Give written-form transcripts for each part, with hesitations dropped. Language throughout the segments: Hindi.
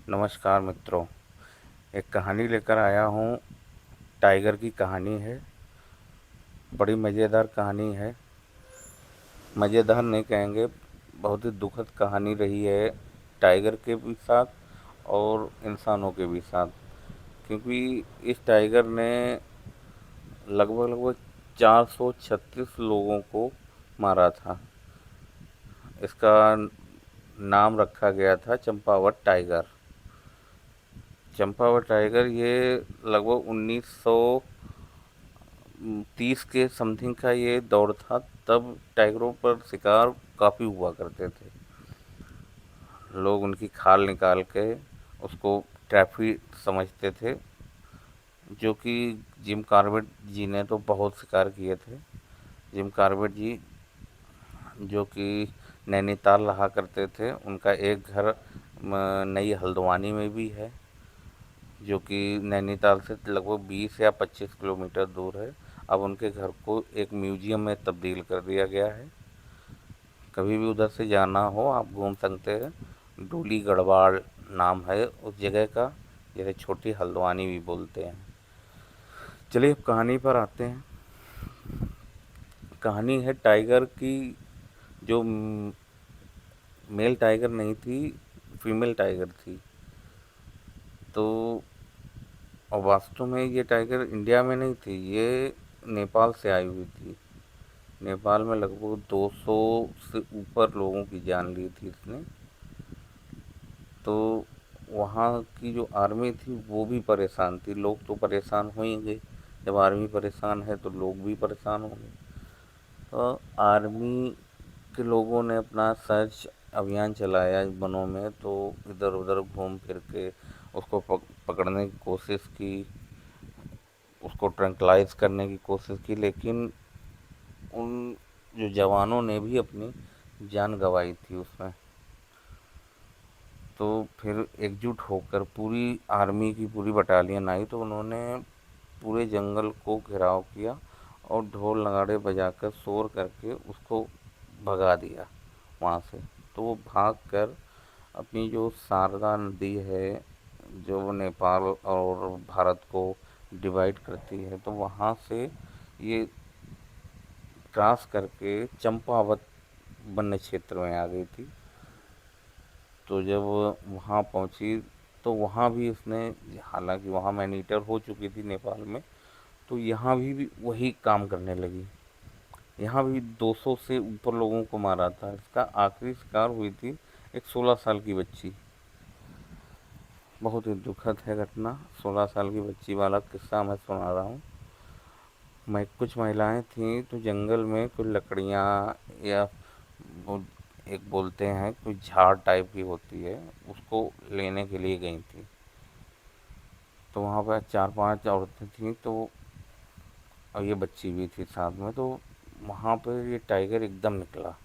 नमस्कार मित्रों। एक कहानी लेकर आया हूँ। टाइगर की कहानी है। बड़ी मज़ेदार कहानी है। मज़ेदार नहीं कहेंगे, बहुत ही दुखद कहानी रही है टाइगर के भी साथ और इंसानों के भी साथ। क्योंकि इस टाइगर ने लगभग लगभग 436 लोगों को मारा था। इसका नाम रखा गया था चंपावत टाइगर। चंपावत टाइगर ये लगभग 1930 के समथिंग का ये दौर था। तब टाइगरों पर शिकार काफ़ी हुआ करते थे। लोग उनकी खाल निकाल के उसको ट्रॉफी समझते थे। जो कि जिम कॉर्बेट जी ने तो बहुत शिकार किए थे। जिम कॉर्बेट जी जो कि नैनीताल रहा करते थे, उनका एक घर नई हल्द्वानी में भी है, जो कि नैनीताल से लगभग 20 या 25 किलोमीटर दूर है। अब उनके घर को एक म्यूजियम में तब्दील कर दिया गया है। कभी भी उधर से जाना हो आप घूम सकते हैं। डोली गढ़वाल नाम है उस जगह का, जिसे छोटी हल्द्वानी भी बोलते हैं। चलिए अब कहानी पर आते हैं। कहानी है टाइगर की। जो मेल टाइगर नहीं थी, फीमेल टाइगर थी। तो और वास्तव में ये टाइगर इंडिया में नहीं थी, ये नेपाल से आई हुई थी। नेपाल में लगभग 200 से ऊपर लोगों की जान ली थी इसने। तो वहाँ की जो आर्मी थी वो भी परेशान थी। लोग तो परेशान होंगे, जब आर्मी परेशान है तो लोग भी परेशान होंगे। तो आर्मी के लोगों ने अपना सर्च अभियान चलाया वनों में। तो इधर उधर घूम फिर के उसको पकड़ने की कोशिश की, उसको ट्रैंक्लाइज करने की कोशिश की, लेकिन उन जो जवानों ने भी अपनी जान गंवाई थी उसमें। तो फिर एकजुट होकर पूरी आर्मी की पूरी बटालियन आई, तो उन्होंने पूरे जंगल को घेराव किया और ढोल नगाड़े बजाकर शोर करके उसको भगा दिया वहाँ से। तो वो भाग कर अपनी जो शारदा नदी है, जो नेपाल और भारत को डिवाइड करती है, तो वहाँ से ये क्रॉस करके चंपावत वन्य क्षेत्र में आ गई थी। तो जब वहाँ पहुँची तो वहाँ भी उसने, हालांकि वहाँ मैनीटर हो चुकी थी नेपाल में, तो यहाँ भी वही काम करने लगी। यहाँ भी 200 से ऊपर लोगों को मारा था। इसका आखिरी शिकार हुई थी एक 16 साल की बच्ची। बहुत ही दुखद है घटना। 16 साल की बच्ची वाला किस्सा मैं सुना रहा हूँ। मैं कुछ महिलाएं थीं तो जंगल में कुछ लकड़ियाँ या वो एक बोलते हैं कुछ झाड़ टाइप की होती है, उसको लेने के लिए गई थी। तो वहाँ पर 4-5 औरतें थीं, तो और ये बच्ची भी थी साथ में। तो वहाँ पर ये टाइगर एकदम निकला,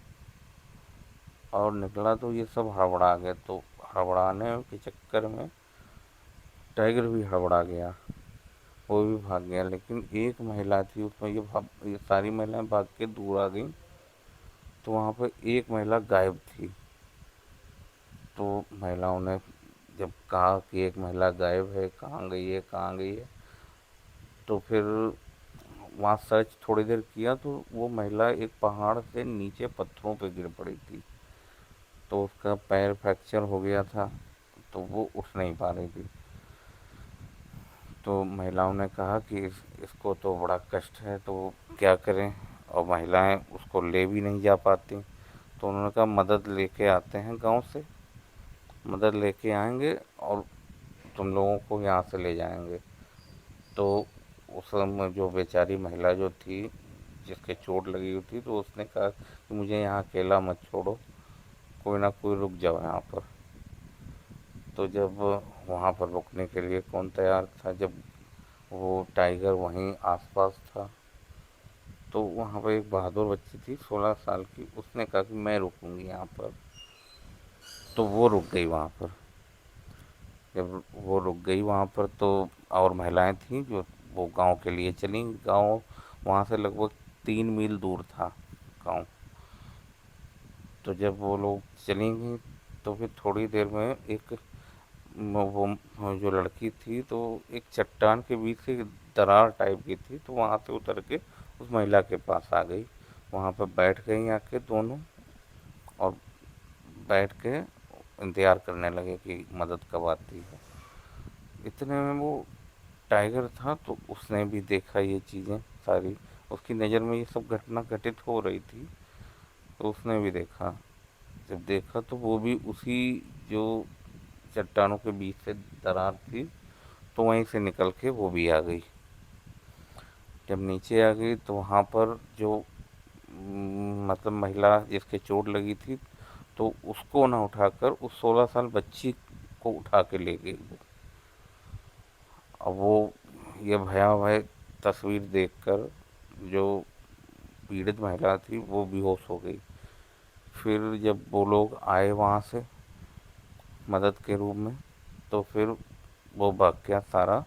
और निकला तो ये सब हड़बड़ा गए। तो हड़बड़ाने के चक्कर में टाइगर भी हड़बड़ा गया, वो भी भाग गया। लेकिन एक महिला थी उसमें, ये सारी महिलाएं भाग के दूर आ गई। तो वहाँ पर एक महिला गायब थी। तो महिलाओं ने जब कहा कि एक महिला गायब है, कहाँ गई है, कहाँ गई है, तो फिर वहाँ सर्च थोड़ी देर किया तो वो महिला एक पहाड़ से नीचे पत्थरों पे गिर पड़ी थी। तो उसका पैर फ्रैक्चर हो गया था, तो वो उठ नहीं पा रही थी। तो महिलाओं ने कहा कि इसको तो बड़ा कष्ट है, तो क्या करें। और महिलाएं उसको ले भी नहीं जा पाती। तो उन्होंने कहा मदद लेके आते हैं गांव से, मदद लेके आएंगे और तुम लोगों को यहाँ से ले जाएंगे। तो उस समय जो बेचारी महिला जो थी, जिसके चोट लगी हुई थी, तो उसने कहा कि मुझे यहाँ अकेला मत छोड़ो, कोई ना कोई रुक जाओ यहाँ पर। तो जब वहाँ पर रुकने के लिए कौन तैयार था, जब वो टाइगर वहीं आसपास था। तो वहाँ पर एक बहादुर बच्ची थी 16 साल की, उसने कहा कि मैं रुकूंगी यहाँ पर। तो वो रुक गई वहाँ पर। जब वो रुक गई वहाँ पर, तो और महिलाएं थीं जो वो गांव के लिए चली। गांव वहाँ से लगभग 3 मील दूर था गांव। तो जब वो लोग चली गई तो फिर थोड़ी देर में एक वो जो लड़की थी तो एक चट्टान के बीच से एक दरार टाइप की थी, तो वहाँ से उतर के उस महिला के पास आ गई। वहाँ पर बैठ गई आके दोनों, और बैठ के इंतज़ार करने लगे कि मदद कब आती है। इतने में वो टाइगर था, तो उसने भी देखा ये चीज़ें सारी, उसकी नज़र में ये सब घटना घटित हो रही थी, तो उसने भी देखा। जब देखा तो वो भी उसी जो चट्टानों के बीच से दरार थी, तो वहीं से निकल के वो भी आ गई। जब नीचे आ गई तो वहाँ पर जो मतलब महिला जिसके चोट लगी थी, तो उसको ना उठाकर उस 16 साल बच्ची को उठा के ले गई वो। अब वो ये भयावह तस्वीर देखकर जो पीड़ित महिला थी वो बेहोश हो गई। फिर जब वो लोग आए वहाँ से मदद के रूप में, तो फिर वो वाकया सारा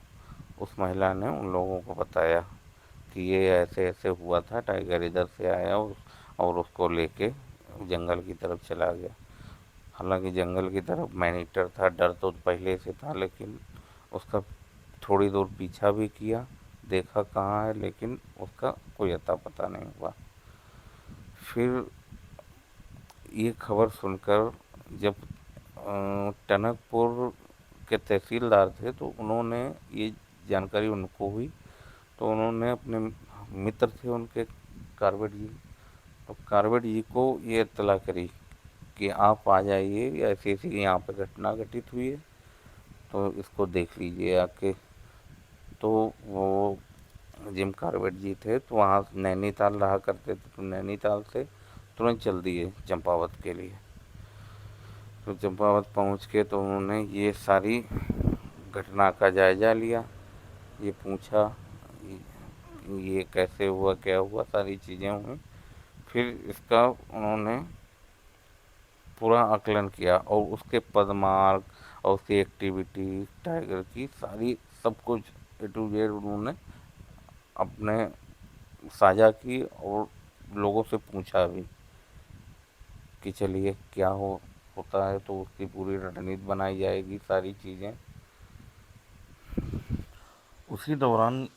उस महिला ने उन लोगों को बताया कि ये ऐसे ऐसे हुआ था, टाइगर इधर से आया और उसको लेके जंगल की तरफ चला गया। हालांकि जंगल की तरफ मैनीटर था, डर तो पहले से था, लेकिन उसका थोड़ी दूर पीछा भी किया, देखा कहाँ है, लेकिन उसका कोई अता पता नहीं हुआ। फिर ये खबर सुनकर जब टनकपुर के तहसीलदार थे, तो उन्होंने ये जानकारी उनको हुई, तो उन्होंने अपने मित्र थे उनके, कार्बेट जी, तो कार्बेट जी को ये इत्तला करी कि आप आ जाइए, ऐसी ऐसी यहाँ पे घटना घटित हुई है, तो इसको देख लीजिए आके। तो वो जिम कार्बेट जी थे तो वहाँ नैनीताल रहा करते थे, तो नैनीताल से तुरंत चल दिए चंपावत के लिए। तो चंपावत पहुँच के तो उन्होंने ये सारी घटना का जायज़ा लिया, ये पूछा ये कैसे हुआ, क्या हुआ, सारी चीज़ें हुई। फिर इसका उन्होंने पूरा आकलन किया, और उसके पदमार्ग और उसकी एक्टिविटी, टाइगर की सारी सब कुछ ए टू जेड उन्होंने अपने साझा की, और लोगों से पूछा भी कि चलिए क्या होता है, तो उसकी पूरी रणनीति बनाई जाएगी, सारी चीज़ें। उसी दौरान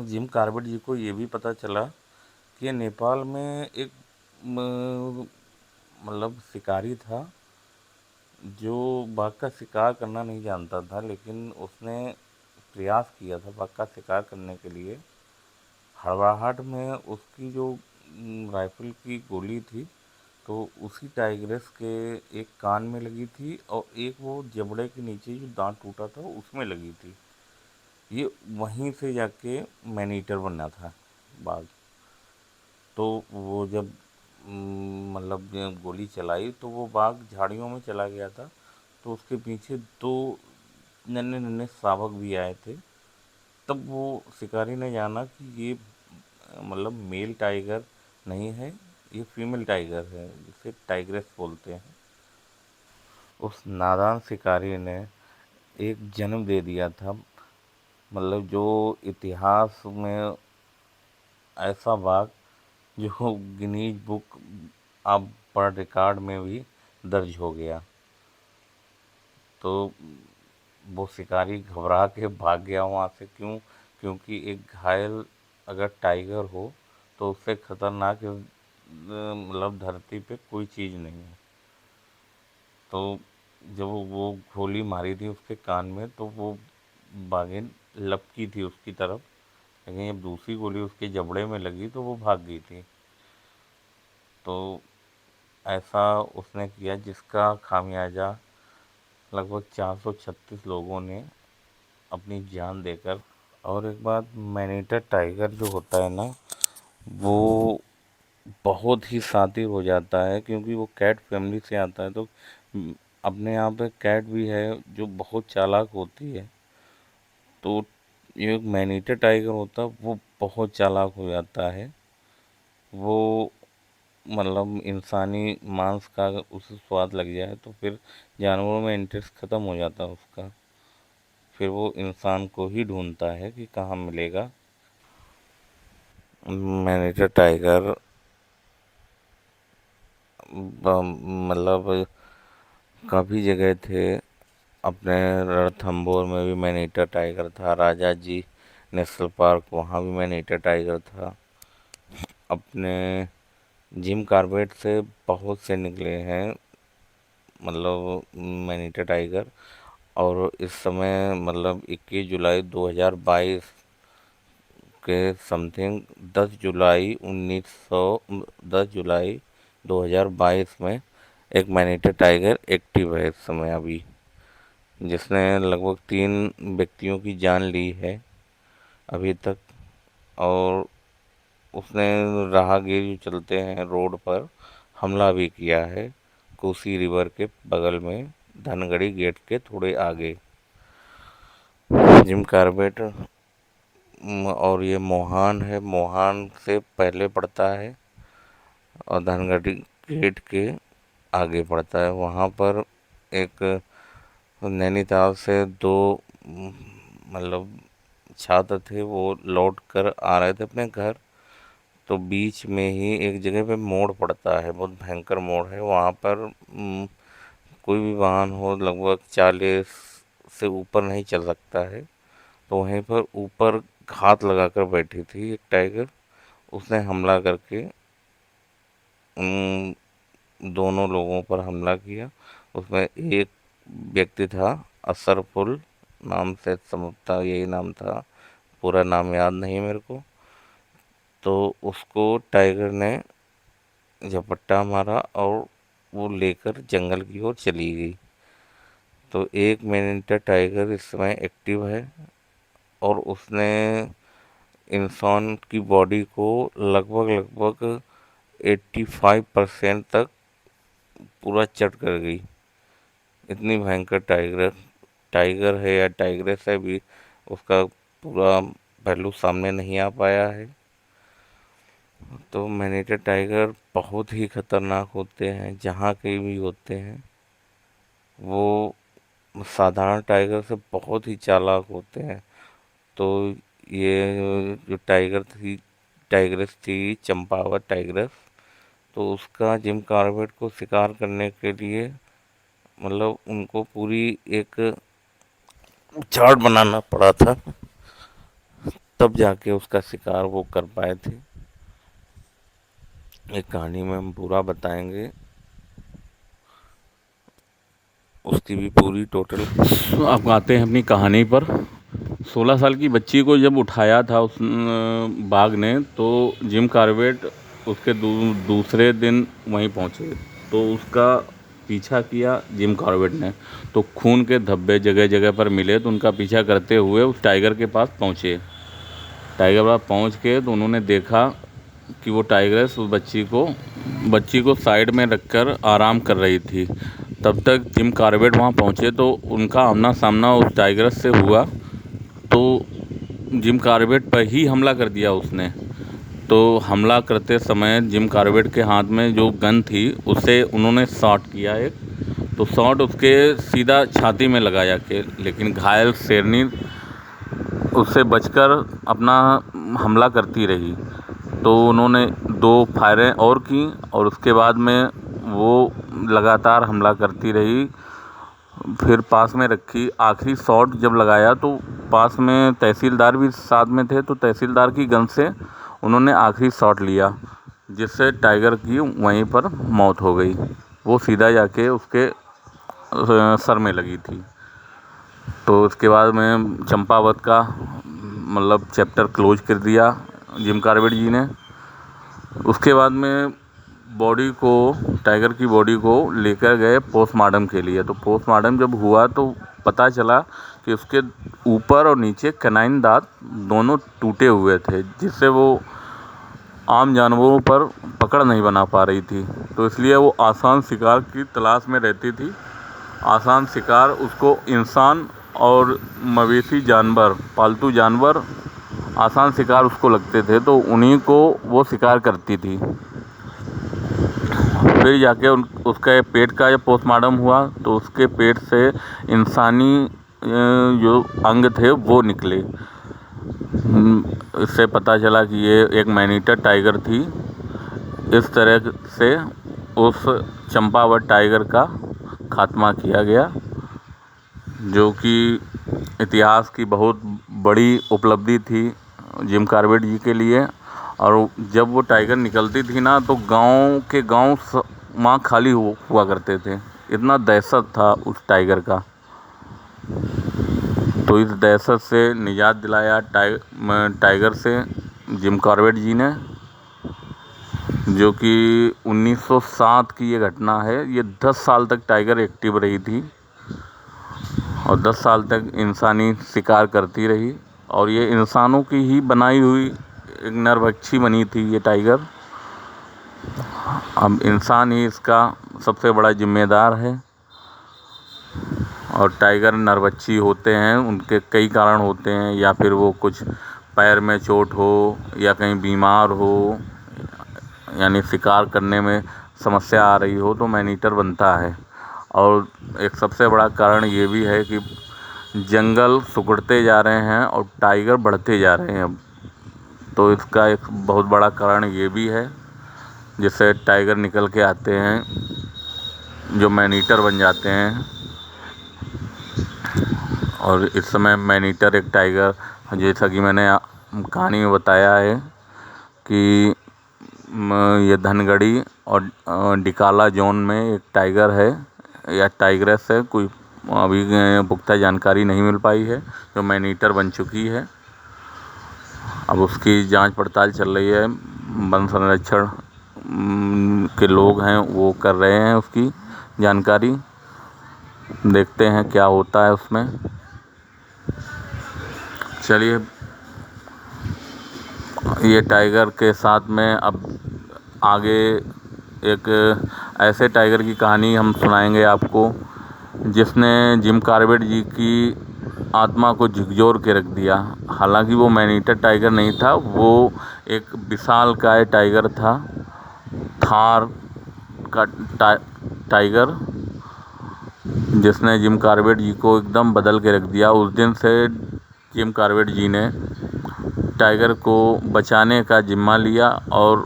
जिम कार्बेट जी को ये भी पता चला कि नेपाल में एक मतलब शिकारी था जो बाघ का शिकार करना नहीं जानता था, लेकिन उसने प्रयास किया था बाघ का शिकार करने के लिए। हड़बड़ाहट में उसकी जो राइफल की गोली थी, तो उसी टाइग्रेस के एक कान में लगी थी, और एक वो जबड़े के नीचे जो दांत टूटा था उसमें लगी थी। ये वहीं से जाके मैनीटर बना था बाघ। तो वो जब मतलब गोली चलाई, तो वो बाघ झाड़ियों में चला गया था, तो उसके पीछे दो नन्हे नन्हे शावक भी आए थे। तब वो शिकारी ने जाना कि ये मतलब मेल टाइगर नहीं है, ये फीमेल टाइगर है, जिसे टाइग्रेस बोलते हैं। उस नादान शिकारी ने एक जन्म दे दिया था, मतलब जो इतिहास में ऐसा बाघ जो Guinness book of world record में भी दर्ज हो गया। तो वो शिकारी घबरा के भाग गया वहाँ से। क्यों? क्योंकि एक घायल अगर टाइगर हो तो उससे खतरनाक मतलब धरती पे कोई चीज़ नहीं है। तो जब वो गोली मारी थी उसके कान में, तो वो बाघिन लपकी थी उसकी तरफ, लेकिन जब दूसरी गोली उसके जबड़े में लगी तो वो भाग गई थी। तो ऐसा उसने किया जिसका खामियाजा लगभग 436 लोगों ने अपनी जान देकर। और एक बात, मैनीटर टाइगर जो होता है ना, वो बहुत ही शातिर हो जाता है, क्योंकि वो कैट फैमिली से आता है। तो अपने यहाँ पे कैट भी है जो बहुत चालाक होती है। तो ये एक मैनीटर टाइगर होता है, वो बहुत चालाक हो जाता है। वो मतलब इंसानी मांस का अगर उसे स्वाद लग जाए तो फिर जानवरों में इंटरेस्ट ख़त्म हो जाता है उसका। फिर वो इंसान को ही ढूंढता है कि कहाँ मिलेगा। मैनेजर टाइगर मतलब काफ़ी जगह थे, अपने रणथंभौर में भी मैनीटर टाइगर था, राजा जी नेशनल पार्क वहाँ भी मैनीटर टाइगर था। अपने जिम कॉर्बेट से बहुत से निकले हैं, मतलब मैनीटर टाइगर। और इस समय मतलब 21 जुलाई 2022 के समथिंग 10 जुलाई 1900 10 जुलाई 2022 में एक मैनीटर टाइगर एक्टिव है इस समय अभी, जिसने लगभग 3 व्यक्तियों की जान ली है अभी तक। और उसने राहगीर जो चलते हैं रोड पर हमला भी किया है, कोसी रिवर के बगल में, धनगढ़ी गेट के थोड़े आगे। जिम कॉर्बेट और ये मोहान है, मोहान से पहले पड़ता है और धनगढ़ी गेट के आगे पड़ता है। वहाँ पर एक नैनीताल से दो मतलब छात्र थे, वो लौट कर आ रहे थे अपने घर। तो बीच में ही एक जगह पे मोड़ पड़ता है, बहुत भयंकर मोड़ है वहाँ पर। कोई भी वाहन हो लगभग 40 से ऊपर नहीं चल सकता है। तो वहीं पर ऊपर घात लगाकर बैठी थी एक टाइगर, उसने हमला करके उन दोनों लोगों पर हमला किया। उसमें एक व्यक्ति था असरफुल नाम से, समझता यही नाम था, पूरा नाम याद नहीं मेरे को। तो उसको टाइगर ने झपट्टा मारा और वो लेकर जंगल की ओर चली गई। तो एक मैनीटर टाइगर इस समय एक्टिव है और उसने इंसान की बॉडी को लगभग लगभग 85% तक पूरा चट कर गई। इतनी भयंकर टाइगर टाइगर है या टाइग्रेस है भी, उसका पूरा पहलू सामने नहीं आ पाया है। तो मैनीटर टाइगर बहुत ही खतरनाक होते हैं, जहाँ कहीं भी होते हैं। वो साधारण टाइगर से बहुत ही चालाक होते हैं। तो ये जो टाइग्रेस थी चंपावत टाइग्रेस, तो उसका जिम कॉर्बेट को शिकार करने के लिए मतलब उनको पूरी एक चार्ट बनाना पड़ा था, तब जाके उसका शिकार वो कर पाए थे। एक कहानी में हम पूरा बताएंगे, उसकी भी पूरी टोटल। अब आते हैं अपनी कहानी पर। 16 साल की बच्ची को जब उठाया था उस बाघ ने, तो जिम कॉर्बेट उसके दूसरे दिन वहीं पहुंचे। तो उसका पीछा किया जिम कॉर्बेट ने, तो खून के धब्बे जगह जगह पर मिले। तो उनका पीछा करते हुए उस टाइगर के पास पहुंचे। टाइगर के पास पहुंच के तो उन्होंने देखा कि वो टाइग्रेस उस बच्ची को साइड में रखकर आराम कर रही थी। तब तक जिम कॉर्बेट वहाँ पहुँचे तो उनका आमना सामना उस टाइग्रेस से हुआ। तो जिम कॉर्बेट पर ही हमला कर दिया उसने। तो हमला करते समय जिम कॉर्बेट के हाथ में जो गन थी उससे उन्होंने शॉट किया एक। तो शॉट उसके सीधा छाती में लगा जाके, लेकिन घायल शेरनी उससे बचकर अपना हमला करती रही। तो उन्होंने 2 फायरें और की और उसके बाद में वो लगातार हमला करती रही। फिर पास में रखी आखिरी शॉट जब लगाया तो पास में तहसीलदार भी साथ में थे। तो तहसीलदार की गन से उन्होंने आखिरी शॉट लिया, जिससे टाइगर की वहीं पर मौत हो गई। वो सीधा जाके उसके सर में लगी थी। तो उसके बाद में चंपावत का मतलब चैप्टर क्लोज कर दिया जिम कॉर्बेट जी ने। उसके बाद में टाइगर की बॉडी को लेकर गए पोस्टमार्टम के लिए। तो पोस्टमार्टम जब हुआ तो पता चला कि उसके ऊपर और नीचे कैनाइन दांत दोनों टूटे हुए थे, जिससे वो आम जानवरों पर पकड़ नहीं बना पा रही थी। तो इसलिए वो आसान शिकार की तलाश में रहती थी। आसान शिकार उसको इंसान और मवेशी जानवर, पालतू जानवर आसान शिकार उसको लगते थे, तो उन्हीं को वो शिकार करती थी। फिर जाके उसके पेट का जब पोस्टमार्टम हुआ तो उसके पेट से इंसानी जो अंग थे वो निकले। इससे पता चला कि ये एक मैनीटर टाइगर थी। इस तरह से उस चंपावत टाइगर का खात्मा किया गया। जो कि इतिहास की बहुत बड़ी उपलब्धि थी जिम कॉर्बेट जी के लिए। और जब वो टाइगर निकलती थी ना तो गांव के गांव वहाँ खाली हुआ करते थे, इतना दहशत था उस टाइगर का। तो इस दहशत से निजात दिलाया टाइगर से जिम कॉर्बेट जी ने, जो कि 1907 की ये घटना है। ये 10 साल तक टाइगर एक्टिव रही थी और 10 साल तक इंसानी शिकार करती रही, और ये इंसानों की ही बनाई हुई एक नरभक्षी बनी थी ये टाइगर। अब इंसान ही इसका सबसे बड़ा जिम्मेदार है। और टाइगर नरभक्षी होते हैं, उनके कई कारण होते हैं, या फिर वो कुछ पैर में चोट हो या कहीं बीमार हो, यानी शिकार करने में समस्या आ रही हो तो मैनीटर बनता है। और एक सबसे बड़ा कारण ये भी है कि जंगल सिकुड़ते जा रहे हैं और टाइगर बढ़ते जा रहे हैं अब। तो इसका एक बहुत बड़ा कारण ये भी है, जिससे टाइगर निकल के आते हैं, जो मैनीटर बन जाते हैं। और इस समय मैनीटर एक टाइगर, जैसा कि मैंने कहानी में बताया है कि ये धनगढ़ी और डिकाला जोन में एक टाइगर है या टाइग्रेस है, कोई अभी पुख्ता जानकारी नहीं मिल पाई है, जो मैनीटर बन चुकी है। अब उसकी जांच पड़ताल चल रही है, वन संरक्षण के लोग हैं वो कर रहे हैं उसकी जानकारी। देखते हैं क्या होता है उसमें। चलिए, ये टाइगर के साथ में अब आगे एक ऐसे टाइगर की कहानी हम सुनाएंगे आपको, जिसने जिम कॉर्बेट जी की आत्मा को झकझोर के रख दिया। हालांकि वो मैनीटर टाइगर नहीं था, वो एक विशालकाय टाइगर था, थार का टाइगर, जिसने जिम कॉर्बेट जी को एकदम बदल के रख दिया। उस दिन से जिम कॉर्बेट जी ने टाइगर को बचाने का जिम्मा लिया और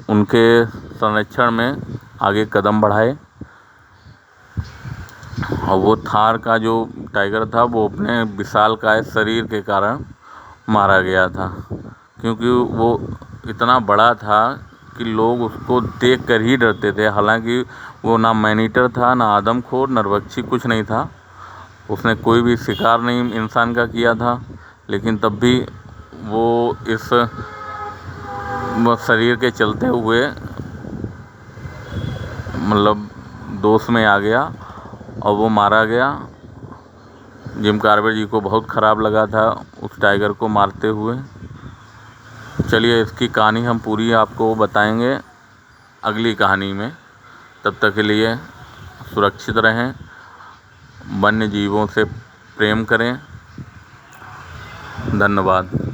उनके संरक्षण में आगे कदम बढ़ाए। और वो थार का जो टाइगर था वो अपने विशालकाय शरीर के कारण मारा गया था, क्योंकि वो इतना बड़ा था कि लोग उसको देख कर ही डरते थे। हालांकि वो ना मैनीटर था, ना आदमखोर, नरभक्षी, कुछ नहीं था। उसने कोई भी शिकार नहीं इंसान का किया था, लेकिन तब भी वो इस शरीर के चलते हुए मतलब दोष में आ गया और वो मारा गया। जिम कॉर्बेट जी को बहुत ख़राब लगा था उस टाइगर को मारते हुए। चलिए, इसकी कहानी हम पूरी आपको बताएंगे अगली कहानी में। तब तक के लिए सुरक्षित रहें, वन्य जीवों से प्रेम करें। धन्यवाद।